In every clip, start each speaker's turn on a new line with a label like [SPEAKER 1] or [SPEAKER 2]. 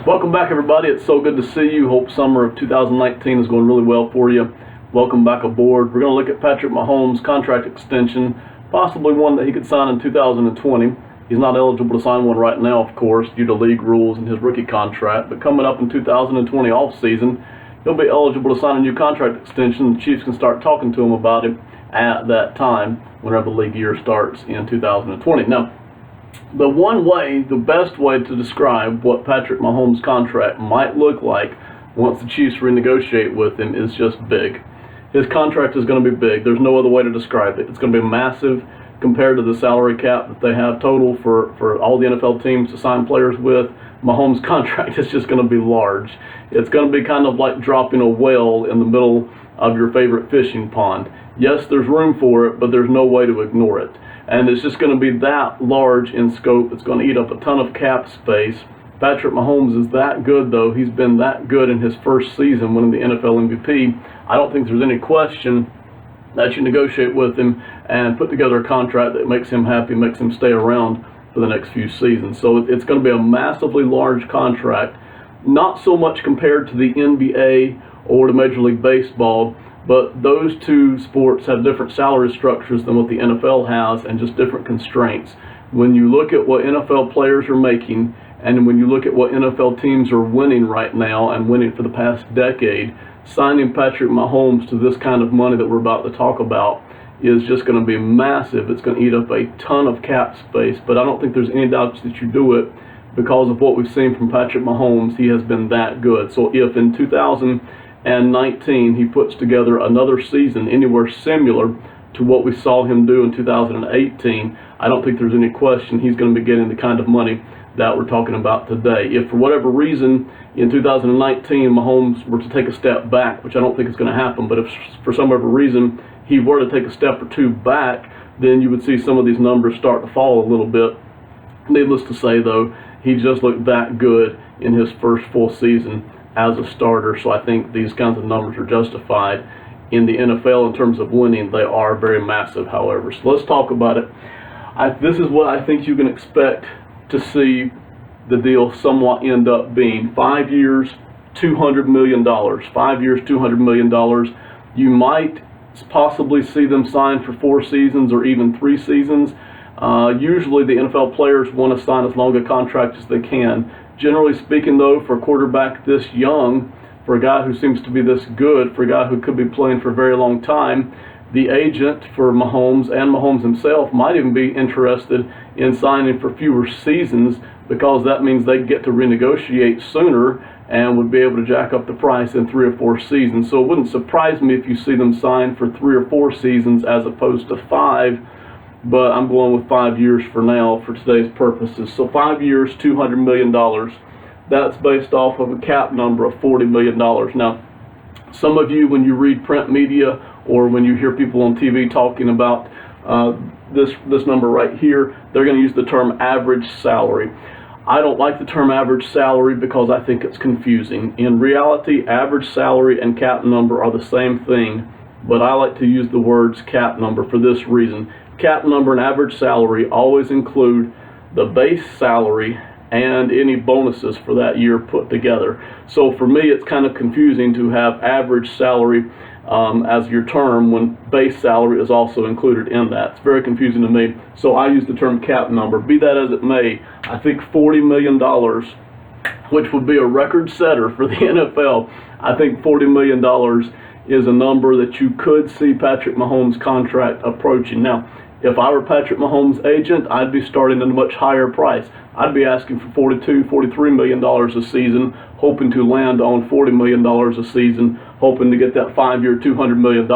[SPEAKER 1] Welcome back, everybody. It's so good to see you. Hope summer of 2019 is going really well for you. Welcome back aboard. We're going to look at Patrick Mahomes' contract extension, possibly one that he could sign in 2020. He's not eligible to sign one right now, of course, due to league rules and his rookie contract. But coming up in 2020 offseason, he'll be eligible to sign a new contract extension. The Chiefs can start talking to him about it at that time, whenever the league year starts in 2020. Now, the best way to describe what Patrick Mahomes' contract might look like once the Chiefs renegotiate with him is just big. His contract is going to be big. There's no other way to describe it. It's going to be massive compared to the salary cap that they have total for all the NFL teams to sign players with. Mahomes' contract is just going to be large. It's going to be kind of like dropping a whale in the middle of your favorite fishing pond. Yes, there's room for it, but there's no way to ignore it. And it's just going to be that large in scope. It's going to eat up a ton of cap space. Patrick Mahomes is that good, though. He's been that good in his first season winning the NFL MVP. I don't think there's any question that you negotiate with him and put together a contract that makes him happy, makes him stay around for the next few seasons. So it's going to be a massively large contract, not so much compared to the NBA or to Major League Baseball, but those two sports have different salary structures than what the NFL has and just different constraints. When you look at what NFL players are making and when you look at what NFL teams are winning right now and winning for the past decade, signing Patrick Mahomes to this kind of money that we're about to talk about is just going to be massive. It's going to eat up a ton of cap space, but I don't think there's any doubt that you do it because of what we've seen from Patrick Mahomes. He has been that good. So if in 2019 he puts together another season anywhere similar to what we saw him do in 2018, I don't think there's any question he's going to be getting the kind of money that we're talking about today. If for whatever reason in 2019 Mahomes were to take a step back, which I don't think is going to happen, but if for some other reason he were to take a step or two back, then you would see some of these numbers start to fall a little bit. Needless to say, though, he just looked that good in his first full season as a starter, so I think these kinds of numbers are justified. In the NFL, in terms of winning, they are very massive, however. So let's talk about it. This is what I think you can expect to see the deal somewhat end up being. 5 years, $200 million. 5 years, $200 million. You might possibly see them sign for 4 seasons or even 3 seasons. Usually the NFL players want to sign as long a contract as they can. Generally speaking, though, for a quarterback this young, for a guy who seems to be this good, for a guy who could be playing for a very long time, the agent for Mahomes and Mahomes himself might even be interested in signing for fewer seasons because that means they get to renegotiate sooner and would be able to jack up the price in 3 or 4 seasons. So it wouldn't surprise me if you see them sign for 3 or 4 seasons as opposed to 5, but I'm going with 5 years for now for today's purposes. So 5 years, $200 million. That's based off of a cap number of $40 million. Now, some of you, when you read print media or when you hear people on TV talking about this number right here, they're going to use the term average salary. I don't like the term average salary because I think it's confusing. In reality, average salary and cap number are the same thing, but I like to use the words cap number for this reason. Cap number and average salary always include the base salary and any bonuses for that year put together. So for me, it's kind of confusing to have average salary as your term when base salary is also included in that. It's very confusing to me, so I use the term cap number. Be that as it may, I think $40 million, which would be a record setter for the NFL, I think $40 million is a number that you could see Patrick Mahomes' contract approaching. Now, if I were Patrick Mahomes' agent, I'd be starting at a much higher price. I'd be asking for $42, $43 million a season, hoping to land on $40 million a season, hoping to get that 5-year, $200 million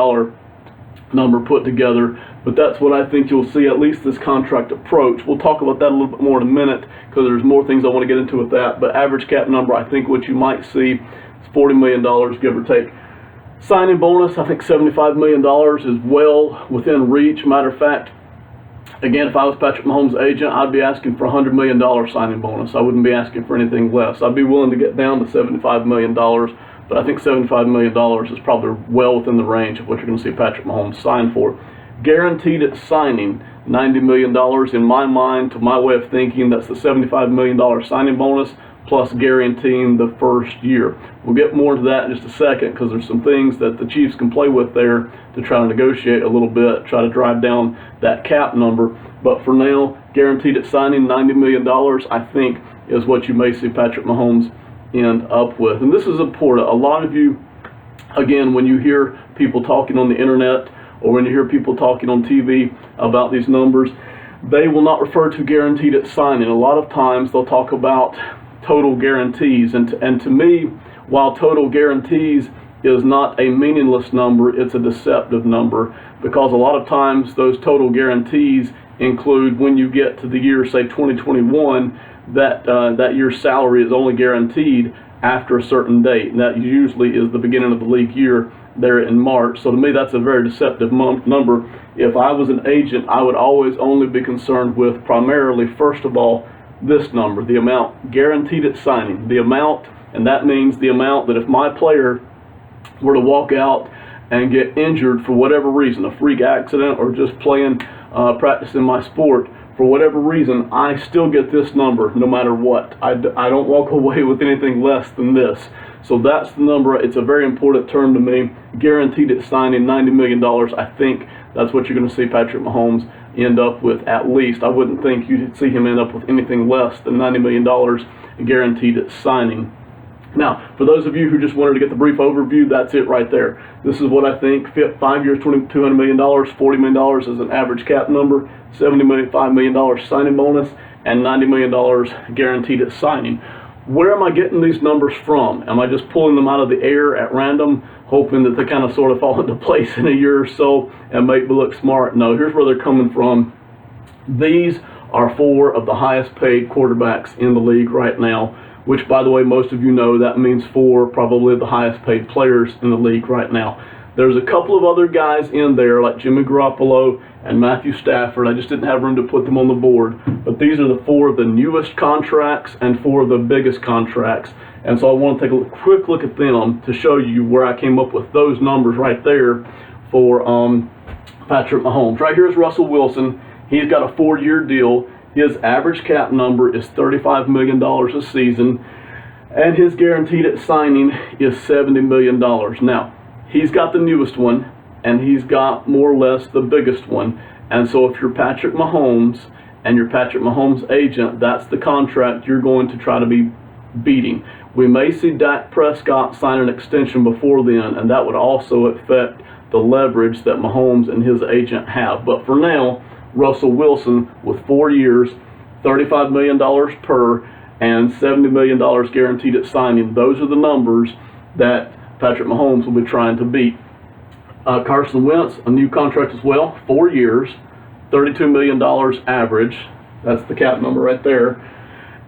[SPEAKER 1] number put together. But that's what I think you'll see, at least this contract approach. We'll talk about that a little bit more in a minute because there's more things I want to get into with that. But average cap number, I think what you might see is $40 million, give or take. Signing bonus, I think $75 million is well within reach. Matter of fact, again, if I was Patrick Mahomes' agent, I'd be asking for a $100 million signing bonus. I wouldn't be asking for anything less. I'd be willing to get down to $75 million, but I think $75 million is probably well within the range of what you're going to see Patrick Mahomes sign for. Guaranteed at signing, $90 million. In my mind, to my way of thinking, that's the $75 million signing bonus plus guaranteeing the first year. We'll get more into that in just a second, because there's some things that the Chiefs can play with there to try to negotiate a little bit, try to drive down that cap number. But for now, guaranteed at signing, $90 million, I think, is what you may see Patrick Mahomes end up with. And this is important. A lot of you, again, when you hear people talking on the internet or when you hear people talking on TV about these numbers, they will not refer to guaranteed at signing. A lot of times they'll talk about total guarantees. And to me, while total guarantees is not a meaningless number, it's a deceptive number, because a lot of times those total guarantees include, when you get to the year, say 2021, that year's salary is only guaranteed after a certain date, and that usually is the beginning of the league year there in March. So to me, that's a very deceptive number. If I was an agent, I would always only be concerned with primarily, first of all, this number, the amount guaranteed at signing, the amount, and that means the amount that if my player were to walk out and get injured for whatever reason, a freak accident or just practicing my sport, for whatever reason, I still get this number no matter what. I don't walk away with anything less than this. So that's the number. It's a very important term to me. Guaranteed at signing, $90 million. I think that's what you're going to see Patrick Mahomes end up with, at least. I wouldn't think you'd see him end up with anything less than $90 million guaranteed at signing. Now, for those of you who just wanted to get the brief overview, that's it right there. This is what I think fit. 5 years, $200 million, $40 million is an average cap number, $5 million signing bonus, and $90 million guaranteed at signing. Where am I getting these numbers from? Am I just pulling them out of the air at random, hoping that they kind of sort of fall into place in a year or so and make me look smart? No, here's where they're coming from. These are 4 of the highest paid quarterbacks in the league right now, which, by the way, most of you know that means 4 probably of the highest paid players in the league right now. There's a couple of other guys in there like Jimmy Garoppolo and Matthew Stafford. I just didn't have room to put them on the board. But these are the 4 of the newest contracts and 4 of the biggest contracts. And so I want to take a quick look at them to show you where I came up with those numbers right there for Patrick Mahomes. Right here is Russell Wilson. He's got a 4-year deal. His average cap number is $35 million a season, and his guaranteed at signing is $70 million. Now, he's got the newest one, and he's got more or less the biggest one. And so if you're Patrick Mahomes and you're Patrick Mahomes' agent, that's the contract you're going to try to be beating. We may see Dak Prescott sign an extension before then, and that would also affect the leverage that Mahomes and his agent have. But for now, Russell Wilson with 4 years, $35 million per, and $70 million guaranteed at signing. Those are the numbers that Patrick Mahomes will be trying to beat. Carson Wentz, a new contract as well, 4 years, $32 million average. That's the cap number right there.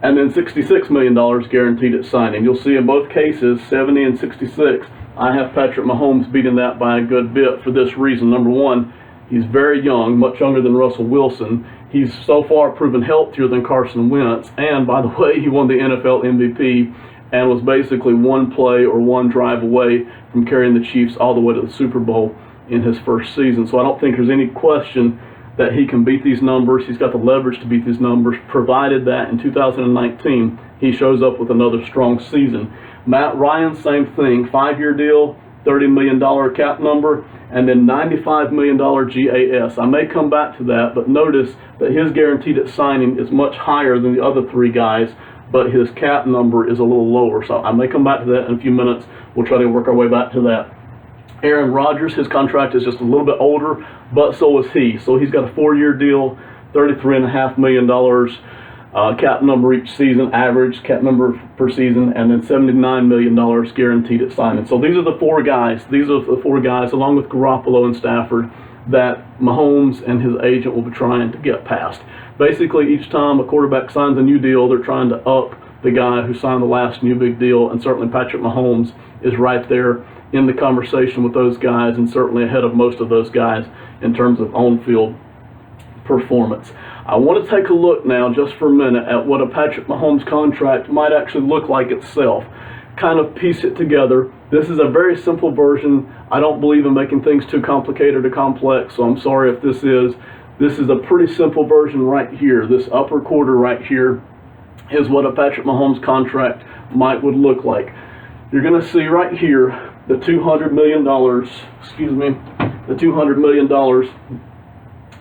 [SPEAKER 1] And then $66 million guaranteed at signing. You'll see in both cases, 70 and 66. I have Patrick Mahomes beating that by a good bit for this reason. Number one, he's very young, much younger than Russell Wilson. He's so far proven healthier than Carson Wentz. And by the way, he won the NFL MVP and was basically one play or one drive away from carrying the Chiefs all the way to the Super Bowl in his first season. So I don't think there's any question that he can beat these numbers. He's got the leverage to beat these numbers, provided that in 2019 he shows up with another strong season. Matt Ryan, same thing, 5-year deal, $30 million cap number, and then $95 million GAS. I may come back to that, but notice that his guaranteed at signing is much higher than the other 3 guys, but his cap number is a little lower. So I may come back to that in a few minutes. We'll try to work our way back to that. Aaron Rodgers, his contract is just a little bit older, but so is he. So he's got a 4-year deal, $33.5 million cap number each season, average cap number per season, and then $79 million guaranteed at signing. So these are the 4 guys. These are the 4 guys, along with Garoppolo and Stafford, that Mahomes and his agent will be trying to get past. Basically, each time a quarterback signs a new deal, they're trying to up the guy who signed the last new big deal, and certainly Patrick Mahomes is right there in the conversation with those guys, and certainly ahead of most of those guys in terms of on-field performance. I want to take a look now, just for a minute, at what a Patrick Mahomes contract might actually look like itself. Kind of piece it together. This is a very simple version. I don't believe in making things too complicated or complex, so I'm sorry if this is. This is a pretty simple version right here. This upper quarter right here is what a Patrick Mahomes contract would look like. You're going to see right here the $200 million, the $200 million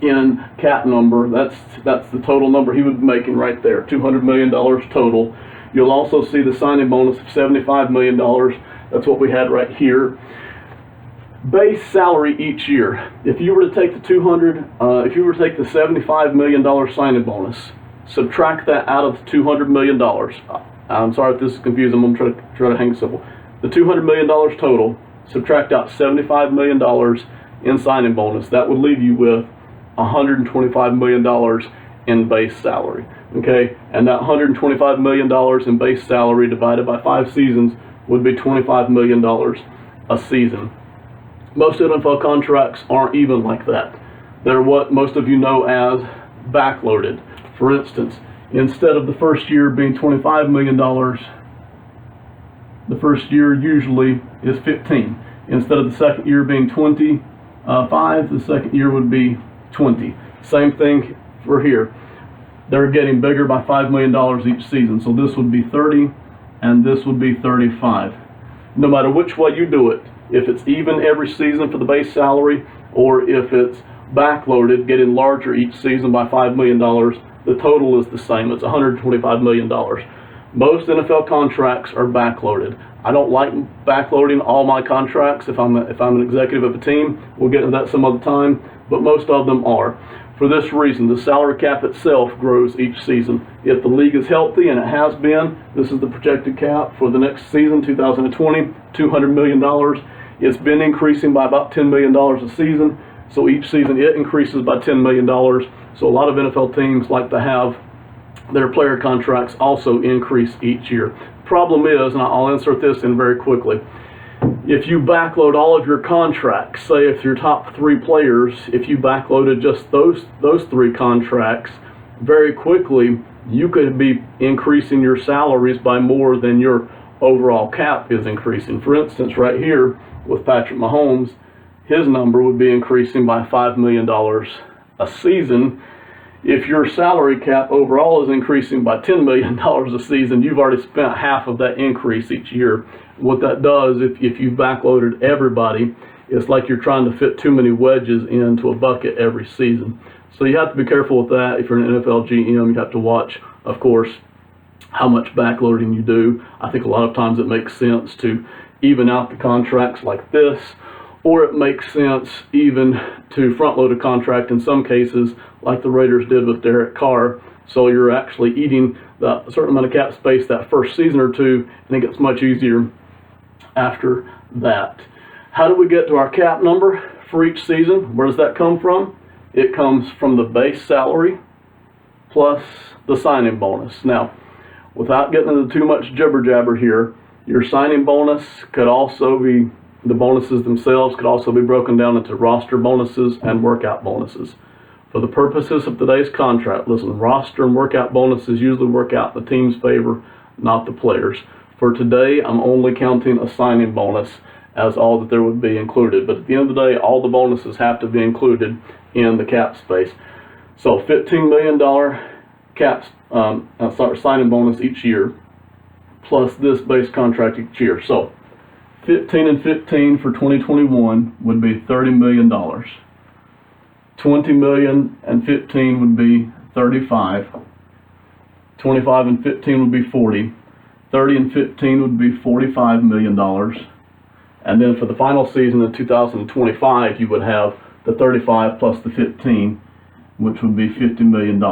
[SPEAKER 1] in cap number. That's the total number he would be making right there, $200 million total. You'll also see the signing bonus of $75 million. That's what we had right here. Base salary each year. If you were to take the $75 million signing bonus, subtract that out of the $200 million. I'm sorry if this is confusing. I'm going to try to hang it simple. The $200 million total, subtract out $75 million in signing bonus. That would leave you with $125 million in base salary. Okay, and that $125 million in base salary divided by 5 seasons would be $25 million a season. Most NFL contracts aren't even like that. They're what most of you know as backloaded. For instance, instead of the first year being $25 million, the first year usually is 15. Instead of the second year being 25, the second year would be 20. Same thing for here. They're getting bigger by $5 million each season. So this would be 30 and this would be 35. No matter which way you do it, if it's even every season for the base salary or if it's backloaded, getting larger each season by $5 million, the total is the same. It's $125 million. Most NFL contracts are backloaded. I don't like backloading all my contracts if I'm an executive of a team. We'll get into that some other time, but most of them are. For this reason, the salary cap itself grows each season. If the league is healthy, and it has been, this is the projected cap for the next season, 2020, $200 million. It's been increasing by about $10 million a season. So each season it increases by $10 million. So a lot of NFL teams like to have their player contracts also increase each year. Problem is, and I'll insert this in very quickly, if you backload all of your contracts, say if your top 3 players, if you backloaded just those 3 contracts, very quickly you could be increasing your salaries by more than your overall cap is increasing. For instance, right here with Patrick Mahomes, his number would be increasing by $5 million a season. If your salary cap overall is increasing by $10 million a season, you've already spent half of that increase each year. What that does, if you've backloaded everybody, it's like you're trying to fit too many wedges into a bucket every season. So you have to be careful with that. If you're an NFL GM, you have to watch, of course, how much backloading you do. I think a lot of times it makes sense to even out the contracts like this, or it makes sense even to front load a contract in some cases, like the Raiders did with Derek Carr. So you're actually eating a certain amount of cap space that first season or two, and it gets much easier after that. How do we get to our cap number for each season? Where does that come from? It comes from the base salary plus the signing bonus. Now, without getting into too much jibber jabber here, your signing bonus could also be, the bonuses themselves could also be broken down into roster bonuses and workout bonuses. For the purposes of today's contract, listen, roster and workout bonuses usually work out in the team's favor, not the players. For today, I'm only counting a signing bonus as all that there would be included. But at the end of the day, all the bonuses have to be included in the cap space. So $15 million signing bonus each year, plus this base contract each year. So 15 and 15 for 2021 would be $30 million. 20 million and 15 would be 35. 25 and 15 would be 40. 30 and 15 would be $45 million. And then for the final season in 2025, you would have the 35 plus the 15, which would be $50 million.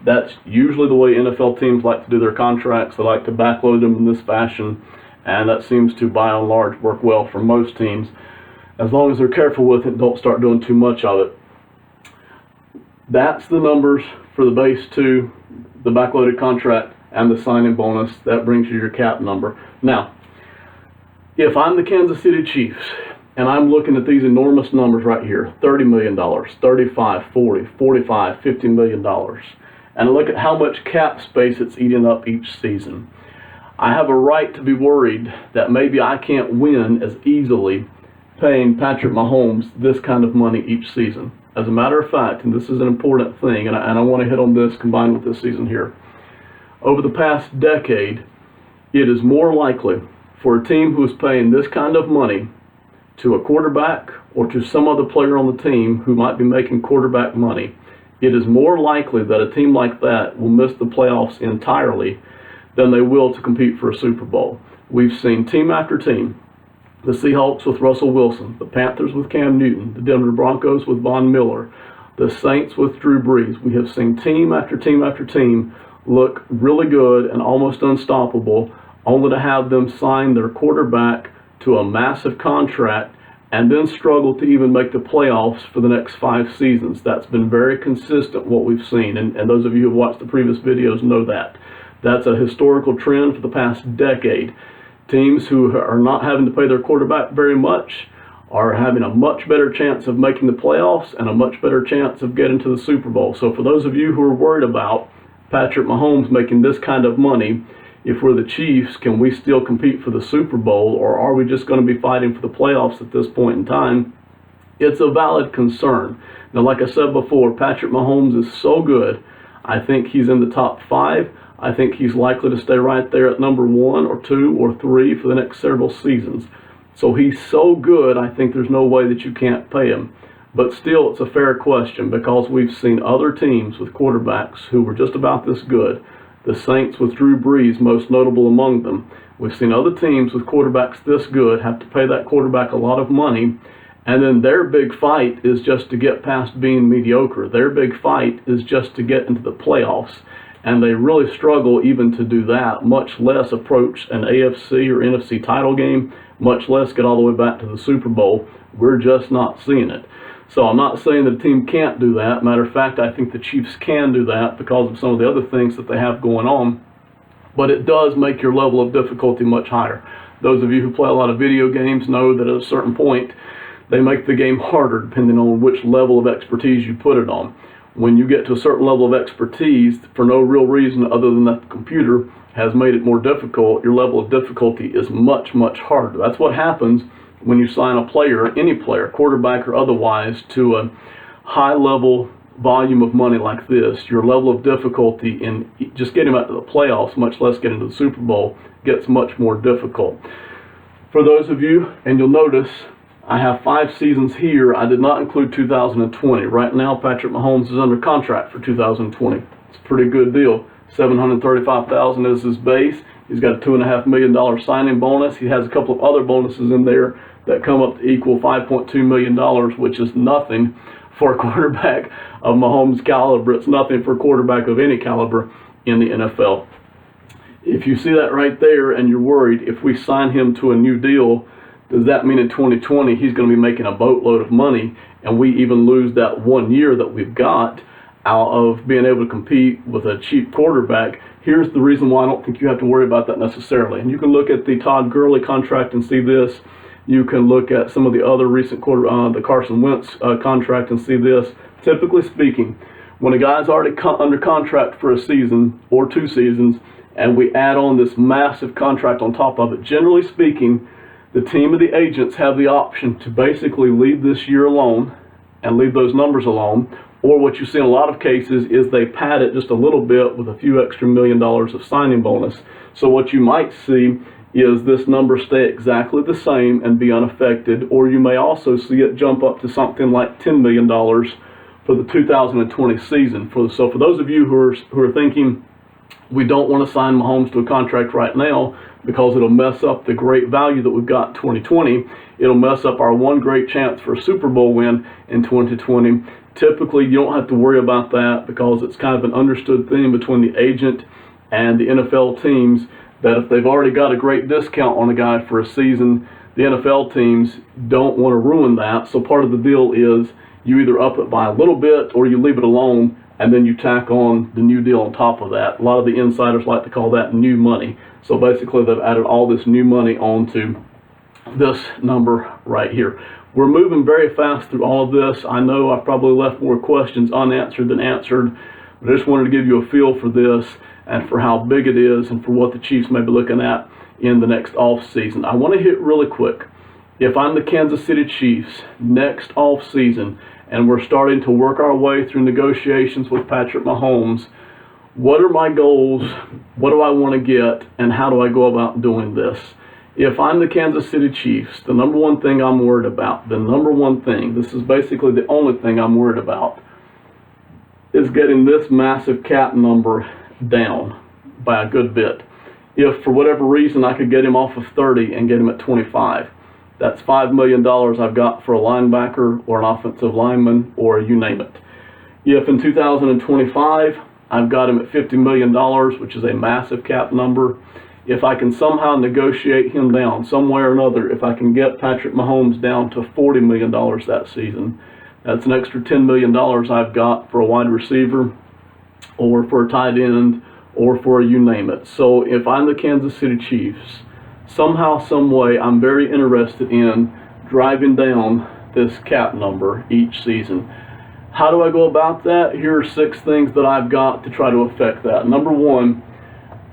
[SPEAKER 1] That's usually the way NFL teams like to do their contracts. They like to backload them in this fashion, and that seems to, by and large, work well for most teams. As long as they're careful with it, don't start doing too much of it. That's the numbers for the base 2, the backloaded contract, and the signing bonus. That brings you your cap number. Now, if I'm the Kansas City Chiefs, and I'm looking at these enormous numbers right here, $30 million, 35, 40, 45, $50 million, and I look at how much cap space it's eating up each season, I have a right to be worried that maybe I can't win as easily paying Patrick Mahomes this kind of money each season. As a matter of fact, and this is an important thing, and I want to hit on this combined with this season here, over the past decade, it is more likely for a team who is paying this kind of money to a quarterback or to some other player on the team who might be making quarterback money, it is more likely that a team like that will miss the playoffs entirely than they will to compete for a Super Bowl. We've seen team after team, the Seahawks with Russell Wilson, the Panthers with Cam Newton, the Denver Broncos with Von Miller, the Saints with Drew Brees. We have seen team after team after team look really good and almost unstoppable, only to have them sign their quarterback to a massive contract and then struggle to even make the playoffs for the next 5 seasons. That's been very consistent what we've seen, and those of you who have watched the previous videos know that. That's a historical trend for the past decade. Teams who are not having to pay their quarterback very much are having a much better chance of making the playoffs and a much better chance of getting to the Super Bowl. So for those of you who are worried about Patrick Mahomes making this kind of money, if we're the Chiefs, can we still compete for the Super Bowl, or are we just going to be fighting for the playoffs at this point in time? It's a valid concern. Now, like I said before, Patrick Mahomes is so good. I think he's in the top 5. I think he's likely to stay right there at number 1 or 2 or 3 for the next several seasons. So he's so good, I think there's no way that you can't pay him. But still, it's a fair question because we've seen other teams with quarterbacks who were just about this good. The Saints with Drew Brees, most notable among them. We've seen other teams with quarterbacks this good have to pay that quarterback a lot of money, and then their big fight is just to get past being mediocre. Their big fight is just to get into the playoffs, and they really struggle even to do that, much less approach an AFC or NFC title game, much less get all the way back to the Super Bowl. We're just not seeing it. So I'm not saying that a team can't do that. Matter of fact, I think the Chiefs can do that because of some of the other things that they have going on. But it does make your level of difficulty much higher. Those of you who play a lot of video games know that at a certain point, they make the game harder depending on which level of expertise you put it on. When you get to a certain level of expertise, for no real reason other than that the computer has made it more difficult, your level of difficulty is much, much harder. That's what happens when you sign a player, any player, quarterback or otherwise, to a high-level volume of money like this. Your level of difficulty in just getting out to the playoffs, much less getting to the Super Bowl, gets much more difficult. For those of you, and you'll notice, I have 5 seasons here. I did not include 2020. Right now, Patrick Mahomes is under contract for 2020. It's a pretty good deal. $735,000 is his base. He's got a $2.5 million signing bonus. He has a couple of other bonuses in there that come up to equal $5.2 million, which is nothing for a quarterback of Mahomes' caliber. It's nothing for a quarterback of any caliber in the NFL. If you see that right there and you're worried, if we sign him to a new deal, does that mean in 2020 he's going to be making a boatload of money and we even lose that 1 year that we've got out of being able to compete with a cheap quarterback? Here's the reason why I don't think you have to worry about that necessarily. And you can look at the Todd Gurley contract and see this. You can look at some of the other recent the Carson Wentz contract and see this. Typically speaking, when a guy's already under contract for a season or 2 seasons, and we add on this massive contract on top of it, generally speaking, the team of the agents have the option to basically leave this year alone and leave those numbers alone. Or what you see in a lot of cases is they pad it just a little bit with a few extra $1 million of signing bonus. So what you might see is this number stay exactly the same and be unaffected, or you may also see it jump up to something like $10 million for the 2020 season. So for those of you who are thinking we don't want to sign Mahomes to a contract right now because it'll mess up the great value that we've got in 2020, it'll mess up our one great chance for a Super Bowl win in 2020. Typically, you don't have to worry about that because it's kind of an understood thing between the agent and the NFL teams that if they've already got a great discount on a guy for a season, the NFL teams don't want to ruin that. So part of the deal is you either up it by a little bit or you leave it alone and then you tack on the new deal on top of that. A lot of the insiders like to call that new money. So basically they've added all this new money onto this number right here. We're moving very fast through all of this. I know I've probably left more questions unanswered than answered, but I just wanted to give you a feel for this and for how big it is and for what the Chiefs may be looking at in the next off season. I want to hit really quick. If I'm the Kansas City Chiefs next off season and we're starting to work our way through negotiations with Patrick Mahomes, What are my goals? What do I want to get? And how do I go about doing this? If I'm the Kansas City Chiefs, the number one thing I'm worried about, this is basically the only thing I'm worried about, is getting this massive cap number down by a good bit. If for whatever reason I could get him off of 30 and get him at 25, that's $5 million I've got for a linebacker or an offensive lineman or you name it. If in 2025 I've got him at $50 million, which is a massive cap number, if I can somehow negotiate him down some way or another, if I can get Patrick Mahomes down to $40 million that season, that's an extra $10 million I've got for a wide receiver or for a tight end or for you name it. So if I'm the Kansas City Chiefs, somehow, some way, I'm very interested in driving down this cap number each season. How do I go about that? Here are 6 things that I've got to try to affect that. Number 1,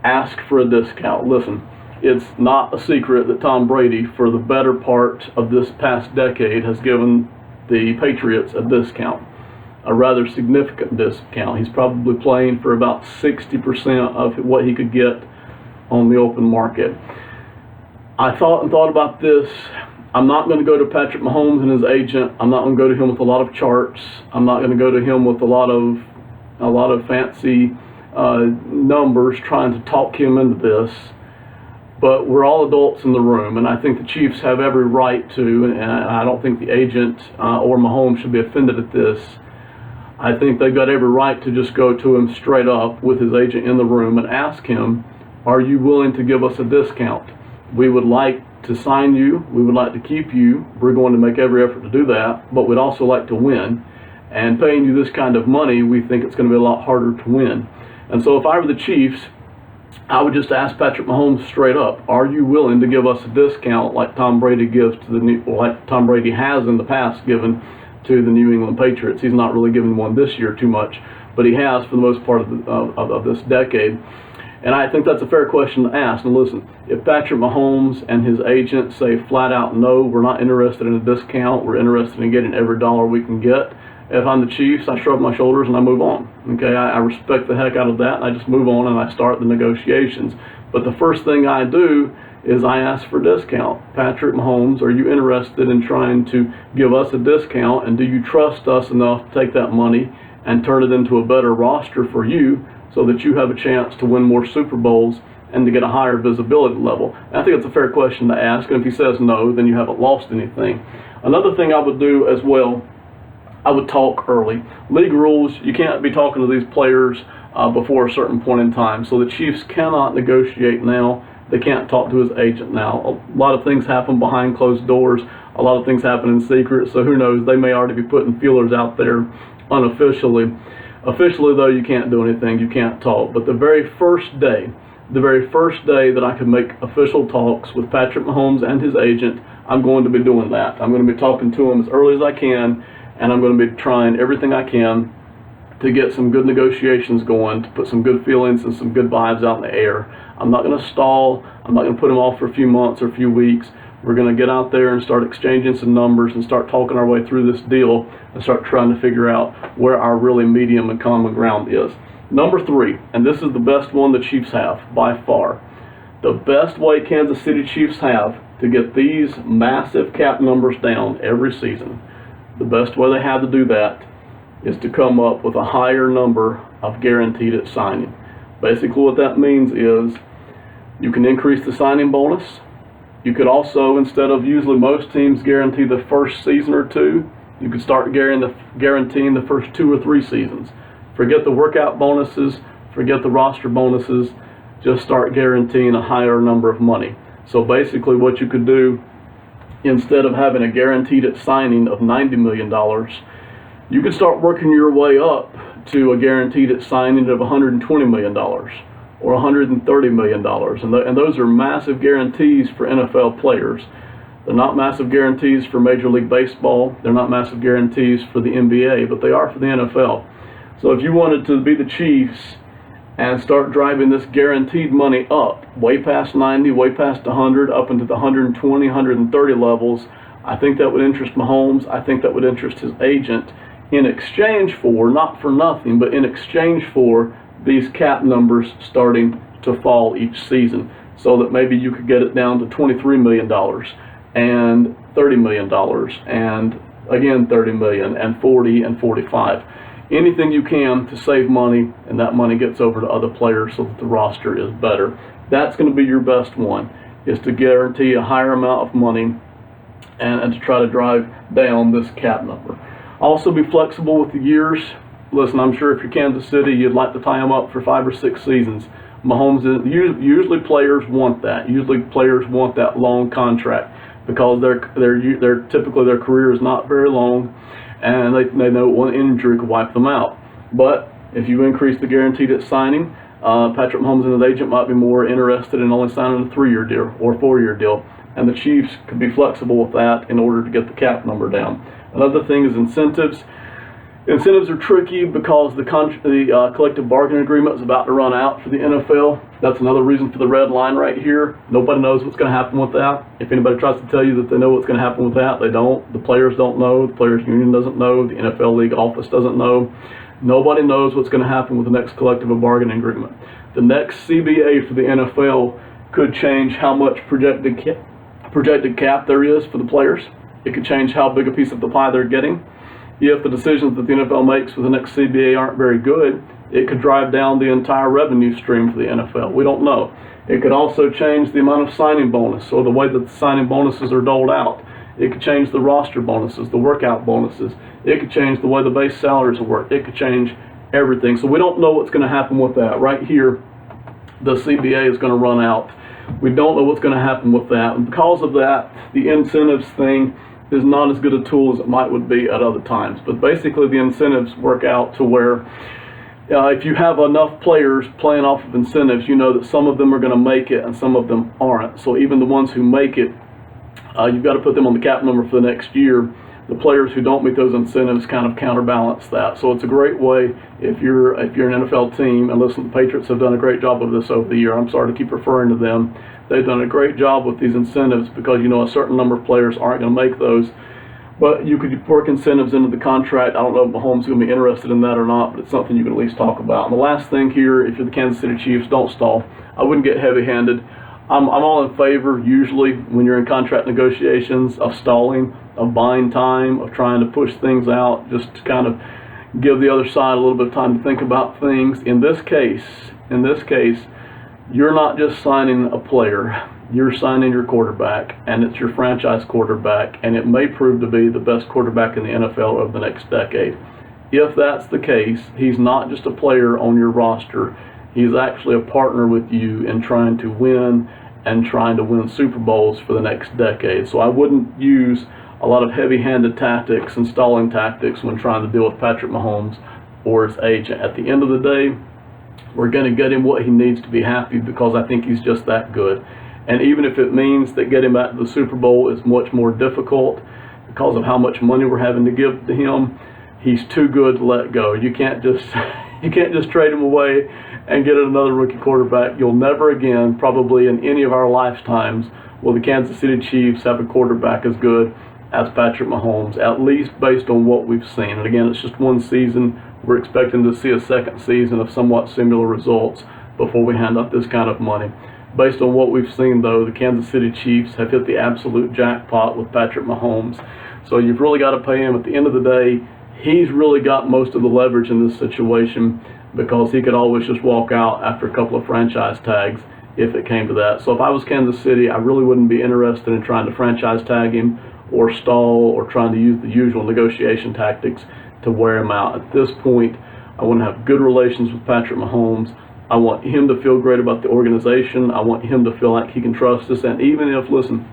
[SPEAKER 1] ask for a discount. Listen, it's not a secret that Tom Brady, for the better part of this past decade, has given the Patriots a discount, a rather significant discount. He's probably playing for about 60% of what he could get on the open market. I thought about this. I'm not going to go to Patrick Mahomes and his agent. I'm not going to go to him with a lot of charts. I'm not going to go to him with a lot of fancy numbers trying to talk him into this. But we're all adults in the room, and I think the Chiefs have every right to, and I don't think the agent or Mahomes should be offended at this. I think they've got every right to just go to him straight up with his agent in the room and ask him, are you willing to give us a discount? We would like to sign you. We would like to keep you. We're going to make every effort to do that, but we'd also like to win. And paying you this kind of money, we think it's going to be a lot harder to win. And so if I were the Chiefs, I would just ask Patrick Mahomes straight up, are you willing to give us a discount like Tom Brady like Tom Brady has in the past given to the New England Patriots? He's not really given one this year too much, but he has for the most part of this decade. And I think that's a fair question to ask. And listen, if Patrick Mahomes and his agent say flat out, no, we're not interested in a discount, we're interested in getting every dollar we can get, if I'm the Chiefs, I shrug my shoulders and I move on. Okay, I respect the heck out of that, and I just move on and I start the negotiations. But the first thing I do is I ask for a discount. Patrick Mahomes, are you interested in trying to give us a discount, and do you trust us enough to take that money and turn it into a better roster for you so that you have a chance to win more Super Bowls and to get a higher visibility level? And I think it's a fair question to ask, and if he says no, then you haven't lost anything. Another thing I would do as well, I would talk early. League rules, you can't be talking to these players before a certain point in time. So the Chiefs cannot negotiate now. They can't talk to his agent now. A lot of things happen behind closed doors. A lot of things happen in secret. So who knows, they may already be putting feelers out there unofficially. Officially, though, you can't do anything. You can't talk. But the very first day that I could make official talks with Patrick Mahomes and his agent, I'm going to be doing that. I'm going to be talking to him as early as I can, and I'm going to be trying everything I can to get some good negotiations going, to put some good feelings and some good vibes out in the air. I'm not going to stall. I'm not going to put him off for a few months or a few weeks. We're going to get out there and start exchanging some numbers and start talking our way through this deal and start trying to figure out where our really medium and common ground is. Number 3, and this is the best one the Chiefs have by far. The best way Kansas City Chiefs have to get these massive cap numbers down every season, the best way they have to do that is to come up with a higher number of guaranteed at signing. Basically what that means is you can increase the signing bonus. You could also, instead of usually most teams guarantee the first season or two, you could start guaranteeing the first 2 or 3 seasons. Forget the workout bonuses, forget the roster bonuses, just start guaranteeing a higher number of money. So basically what you could do, instead of having a guaranteed at signing of $90 million, you could start working your way up to a guaranteed at signing of $120 million or $130 million. And those are massive guarantees for NFL players. They're not massive guarantees for Major League Baseball. They're not massive guarantees for the NBA, but they are for the NFL. So if you wanted to be the Chiefs and start driving this guaranteed money up, way past 90, way past 100, up into the 120, 130 levels, I think that would interest Mahomes. I think that would interest his agent, in exchange for, not for nothing, but in exchange for these cap numbers starting to fall each season, so that maybe you could get it down to $23 million and $30 million and again 30 million and 40 and 45. Anything you can to save money, and that money gets over to other players so that the roster is better. That's going to be your best one, is to guarantee a higher amount of money and to try to drive down this cap number. Also be flexible with the years. Listen, I'm sure if you're Kansas City, you'd like to tie them up for 5 or 6 seasons. Mahomes, usually players want that. Usually players want that long contract because they're typically their career is not very long, and they know one injury could wipe them out. But if you increase the guaranteed at signing, Patrick Mahomes and his agent might be more interested in only signing a 3-year deal or 4-year deal, and the Chiefs could be flexible with that in order to get the cap number down. Another thing is incentives. Incentives are tricky because the collective bargaining agreement is about to run out for the NFL. That's another reason for the red line right here. Nobody knows what's going to happen with that. If anybody tries to tell you that they know what's going to happen with that, they don't. The players don't know. The players' union doesn't know. The NFL league office doesn't know. Nobody knows what's going to happen with the next collective bargaining agreement. The next CBA for the NFL could change how much projected cap there is for the players. It could change how big a piece of the pie they're getting. If the decisions that the NFL makes for the next CBA aren't very good, it could drive down the entire revenue stream for the NFL. We don't know. It could also change the amount of signing bonus, or the way that the signing bonuses are doled out. It could change the roster bonuses, the workout bonuses. It could change the way the base salaries will work. It could change everything. So we don't know what's going to happen with that. Right here, the CBA is going to run out. We don't know what's going to happen with that. And because of that, the incentives thing is not as good a tool as it would be at other times. But basically the incentives work out to where if you have enough players playing off of incentives, you know that some of them are going to make it and some of them aren't. So even the ones who make it, you've got to put them on the cap number for the next year. The players who don't meet those incentives kind of counterbalance that. So it's a great way if you're an NFL team, and listen, the Patriots have done a great job of this over the year. I'm sorry to keep referring to them. They've done a great job with these incentives because you know a certain number of players aren't going to make those. But you could work incentives into the contract. I don't know if Mahomes is going to be interested in that or not, but it's something you can at least talk about. And the last thing here, if you're the Kansas City Chiefs, don't stall. I wouldn't get heavy-handed. I'm all in favor, usually, when you're in contract negotiations, of stalling, of buying time, of trying to push things out, just to kind of give the other side a little bit of time to think about things. In this case, you're not just signing a player. You're signing your quarterback, and it's your franchise quarterback, and it may prove to be the best quarterback in the NFL over the next decade. If that's the case, he's not just a player on your roster. He's actually a partner with you in trying to win and trying to win Super Bowls for the next decade. So I wouldn't use a lot of heavy-handed tactics and stalling tactics when trying to deal with Patrick Mahomes or his agent. At the end of the day, we're going to get him what he needs to be happy because I think he's just that good. And even if it means that getting back to the Super Bowl is much more difficult because of how much money we're having to give to him, he's too good to let go. You can't just trade him away and get another rookie quarterback. You'll never again, probably in any of our lifetimes, will the Kansas City Chiefs have a quarterback as good as Patrick Mahomes, at least based on what we've seen. And again, it's just one season. We're expecting to see a second season of somewhat similar results before we hand out this kind of money. Based on what we've seen, though, the Kansas City Chiefs have hit the absolute jackpot with Patrick Mahomes. So you've really got to pay him. At the end of the day, he's really got most of the leverage in this situation because he could always just walk out after a couple of franchise tags if it came to that. So if I was Kansas City, I really wouldn't be interested in trying to franchise tag him or stall or trying to use the usual negotiation tactics to wear him out. At this point, I want to have good relations with Patrick Mahomes. I want him to feel great about the organization. I want him to feel like he can trust us. And even if, listen,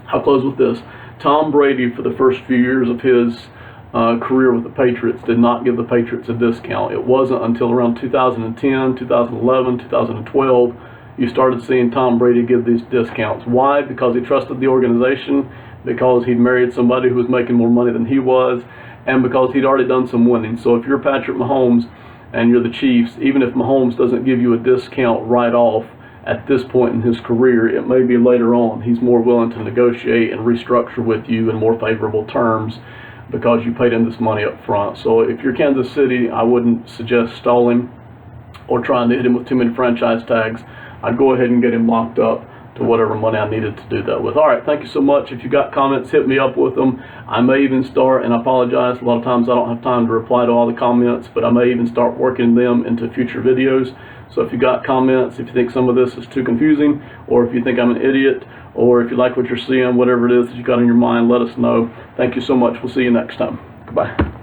[SPEAKER 1] I'll close with this. Tom Brady, for the first few years of his career with the Patriots, did not give the Patriots a discount. It wasn't until around 2010, 2011, 2012, you started seeing Tom Brady give these discounts. Why? Because he trusted the organization, because he'd married somebody who was making more money than he was, and because he'd already done some winning. So if you're Patrick Mahomes and you're the Chiefs, even if Mahomes doesn't give you a discount right off at this point in his career, it may be later on he's more willing to negotiate and restructure with you in more favorable terms because you paid him this money up front. So if you're Kansas City, I wouldn't suggest stalling. or trying to hit him with too many franchise tags, I'd go ahead and get him locked up to whatever money I needed to do that with. All right, thank you so much. If you got comments, hit me up with them. I may even start, and I apologize, a lot of times I don't have time to reply to all the comments, but I may even start working them into future videos. So if you got comments, if you think some of this is too confusing, or if you think I'm an idiot, or if you like what you're seeing, whatever it is that you got in your mind, let us know. Thank you so much. We'll see you next time. Goodbye.